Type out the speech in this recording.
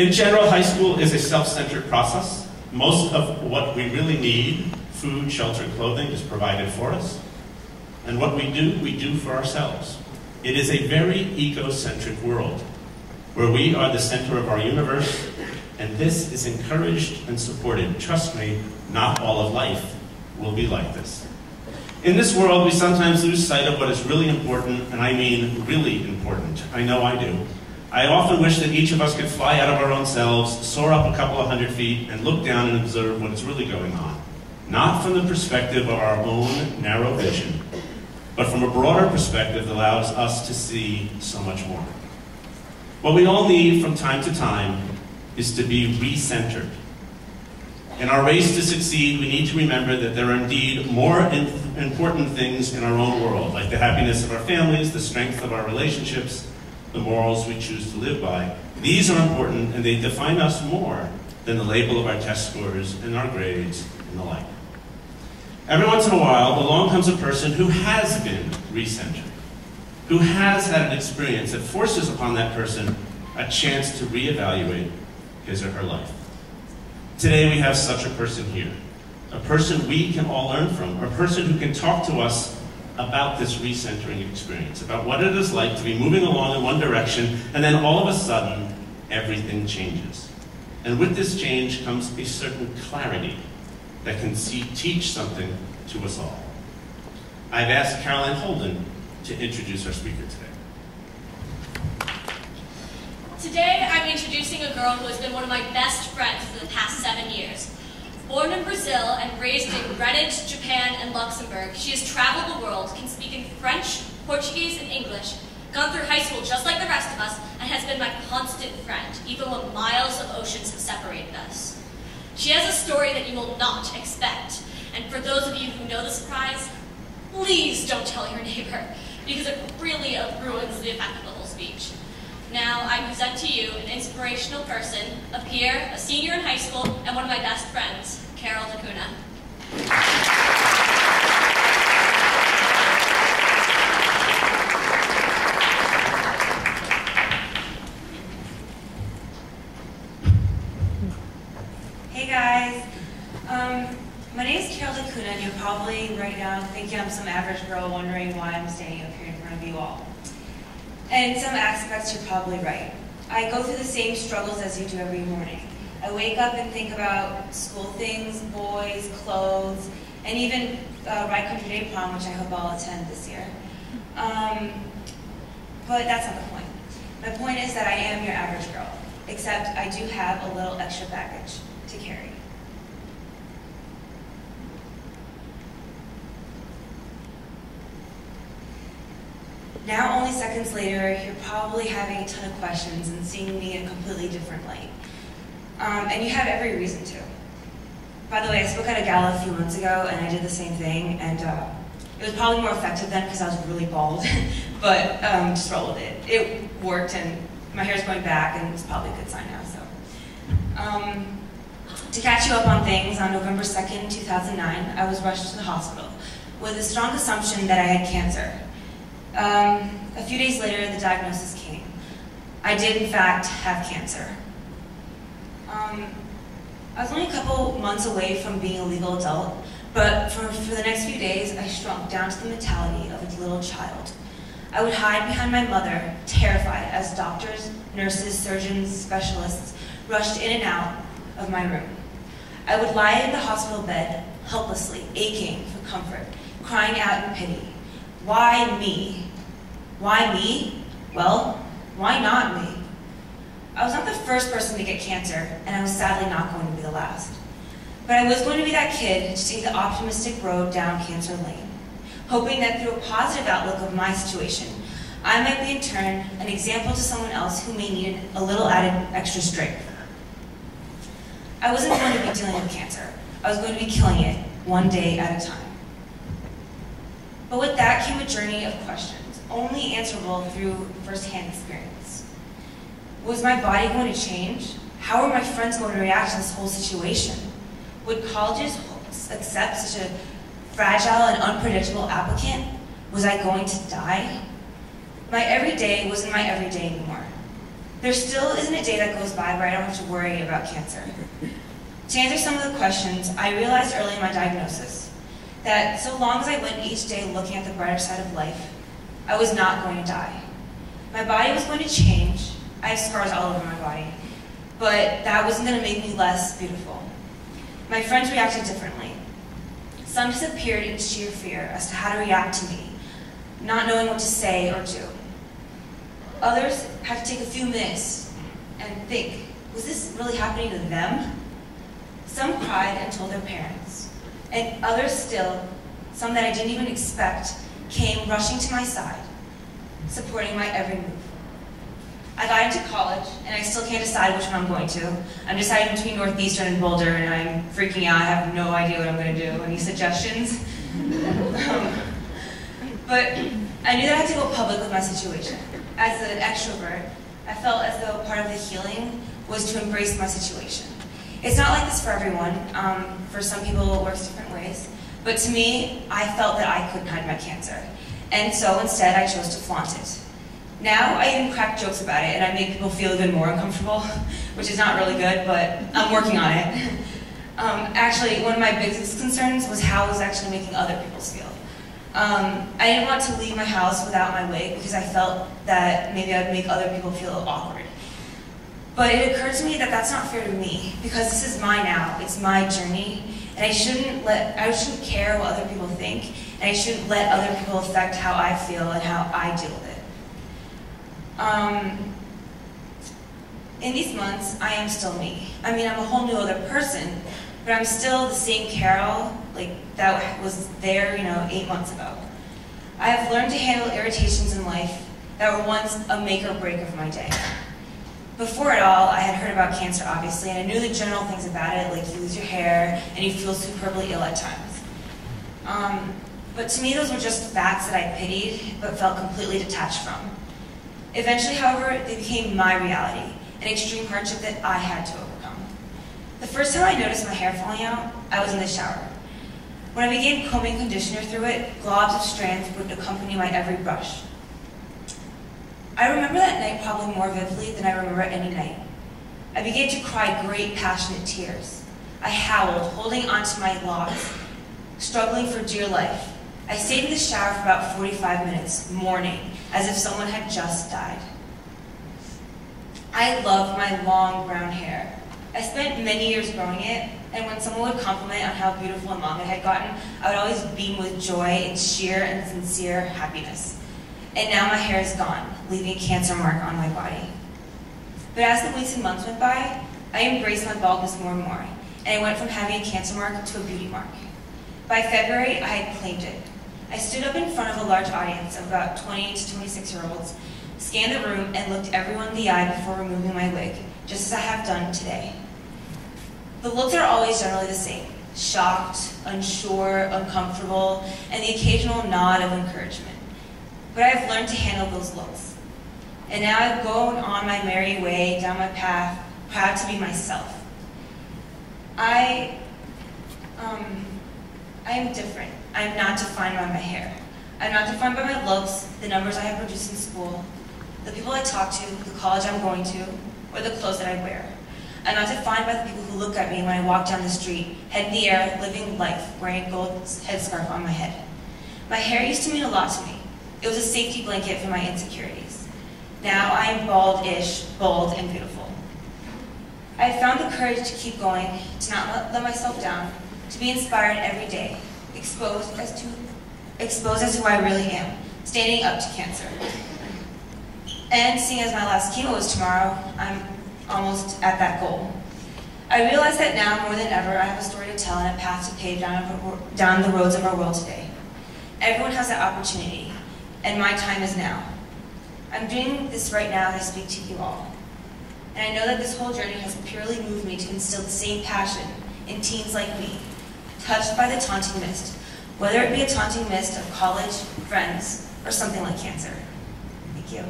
In general, high school is a self-centered process. Most of what we really need, food, shelter, and clothing, is provided for us. And what we do for ourselves. It is a very egocentric world, where we are the center of our universe, and this is encouraged and supported. Trust me, not all of life will be like this. In this world, we sometimes lose sight of what is really important, and I mean really important. I know I do. I often wish that each of us could fly out of our own selves, soar up a couple of 100 feet, and look down and observe what is really going on. Not from the perspective of our own narrow vision, but from a broader perspective that allows us to see so much more. What we all need from time to time is to be re-centered. In our race to succeed, we need to remember that there are indeed more important things in our own world, like the happiness of our families, the strength of our relationships, the morals we choose to live by. These are important, and they define us more than the label of our test scores and our grades and the like. Every once in a while, along comes a person who has been re-centered, who has had an experience that forces upon that person a chance to reevaluate his or her life. Today we have such a person here, a person we can all learn from, a person who can talk to us about this recentering experience, about what it is like to be moving along in one direction, and then all of a sudden, everything changes. And with this change comes a certain clarity that can teach something to us all. I've asked Caroline Holden to introduce our speaker today. Today, I'm introducing a girl who has been one of my best friends for the past 7 years. Born in Brazil and raised in Greenwich, Japan, and Luxembourg, she has traveled the world, can speak in French, Portuguese, and English, gone through high school just like the rest of us, and has been my constant friend, even when miles of oceans have separated us. She has a story that you will not expect, and for those of you who know the surprise, please don't tell your neighbor, because it really ruins the effect of the whole speech. Now, I present to you an inspirational person, a peer, a senior in high school, and one of my best friends, Carol DeCoene. Hey guys, my name is Carol DeCoene, and you're probably right now thinking I'm some average girl wondering why I'm standing up here in front of you all. And in some aspects, you're probably right. I go through the same struggles as you do every morning. I wake up and think about school things, boys, clothes, and even Right Country Day prom, which I hope I'll attend this year. But that's not the point. My point is that I am your average girl, except I do have a little extra baggage to carry. Now, only seconds later, you're probably having a ton of questions and seeing me in a completely different light. And you have every reason to. By the way, I spoke at a gala a few months ago, and I did the same thing, and it was probably more effective then because I was really bald, but just roll with it. It worked, and my hair's going back, and it's probably a good sign now, so. To catch you up on things, on November 2nd, 2009, I was rushed to the hospital with a strong assumption that I had cancer. A few days later, the diagnosis came. I did, in fact, have cancer. I was only a couple months away from being a legal adult, but for the next few days, I shrunk down to the mentality of a little child. I would hide behind my mother, terrified, as doctors, nurses, surgeons, specialists rushed in and out of my room. I would lie in the hospital bed, helplessly, aching for comfort, crying out in pity. Why me? Why me? Well, why not me? I was not the first person to get cancer, and I was sadly not going to be the last. But I was going to be that kid to take the optimistic road down cancer lane, hoping that through a positive outlook of my situation, I might be in turn an example to someone else who may need a little added extra strength. I wasn't going to be dealing with cancer. I was going to be killing it, one day at a time. But with that came a journey of questions, only answerable through first-hand experience. Was my body going to change? How were my friends going to react to this whole situation? Would colleges accept such a fragile and unpredictable applicant? Was I going to die? My everyday wasn't my everyday anymore. There still isn't a day that goes by where I don't have to worry about cancer. To answer some of the questions, I realized early in my diagnosis that so long as I went each day looking at the brighter side of life, I was not going to die. My body was going to change. I have scars all over my body, but that wasn't going to make me less beautiful. My friends reacted differently. Some disappeared in sheer fear as to how to react to me, not knowing what to say or do. Others had to take a few minutes and think, was this really happening to them? Some cried and told their parents, and others still, some that I didn't even expect, came rushing to my side, supporting my every move. I got into college, and I still can't decide which one I'm going to. I'm deciding between Northeastern and Boulder, and I'm freaking out. I have no idea what I'm going to do. Any suggestions? But I knew that I had to go public with my situation. As an extrovert, I felt as though part of the healing was to embrace my situation. It's not like this for everyone. For some people, it works different ways. But to me, I felt that I couldn't hide my cancer. And so instead, I chose to flaunt it. Now, I even crack jokes about it, and I make people feel even more uncomfortable, which is not really good, but I'm working on it. Actually, one of my biggest concerns was how it was actually making other people feel. I didn't want to leave my house without my wig because I felt that maybe I'd make other people feel awkward. But it occurred to me that that's not fair to me, because this is my now, it's my journey, and I shouldn't care what other people think, and I shouldn't let other people affect how I feel and how I deal with it. In these months, I am still me. I mean, I'm a whole new other person, but I'm still the same Carol, like, that was there, 8 months ago. I have learned to handle irritations in life that were once a make or break of my day. Before it all, I had heard about cancer, obviously, and I knew the general things about it, like you lose your hair and you feel superbly ill at times. But to me, those were just facts that I pitied, but felt completely detached from. Eventually, however, they became my reality, an extreme hardship that I had to overcome. The first time I noticed my hair falling out, I was in the shower. When I began combing conditioner through it, globs of strands would accompany my every brush. I remember that night probably more vividly than I remember any night. I began to cry great, passionate tears. I howled, holding onto my locks, struggling for dear life. I stayed in the shower for about 45 minutes, mourning, as if someone had just died. I loved my long brown hair. I spent many years growing it, and when someone would compliment on how beautiful and long it had gotten, I would always beam with joy and sheer and sincere happiness. And now my hair is gone, leaving a cancer mark on my body. But as the weeks and months went by, I embraced my baldness more and more, and I went from having a cancer mark to a beauty mark. By February, I had claimed it. I stood up in front of a large audience of about 20 to 26-year-olds, scanned the room, and looked everyone in the eye before removing my wig, just as I have done today. The looks are always generally the same: shocked, unsure, uncomfortable, and the occasional nod of encouragement. But I have learned to handle those looks. And now I'm going on my merry way down my path, proud to be myself. I am different. I am not defined by my hair. I'm not defined by my looks, the numbers I have produced in school, the people I talk to, the college I'm going to, or the clothes that I wear. I'm not defined by the people who look at me when I walk down the street, head in the air, living life, wearing a gold headscarf on my head. My hair used to mean a lot to me. It was a safety blanket for my insecurities. Now I am bald-ish, bold, and beautiful. I have found the courage to keep going, to not let myself down, to be inspired every day, exposed as to who I really am, standing up to cancer. And seeing as my last chemo is tomorrow, I'm almost at that goal. I realize that now, more than ever, I have a story to tell and a path to pave down the roads of our world today. Everyone has that opportunity, and my time is now. I'm doing this right now as I speak to you all. And I know that this whole journey has purely moved me to instill the same passion in teens like me, touched by the taunting mist, whether it be a taunting mist of college, friends, or something like cancer. Thank you.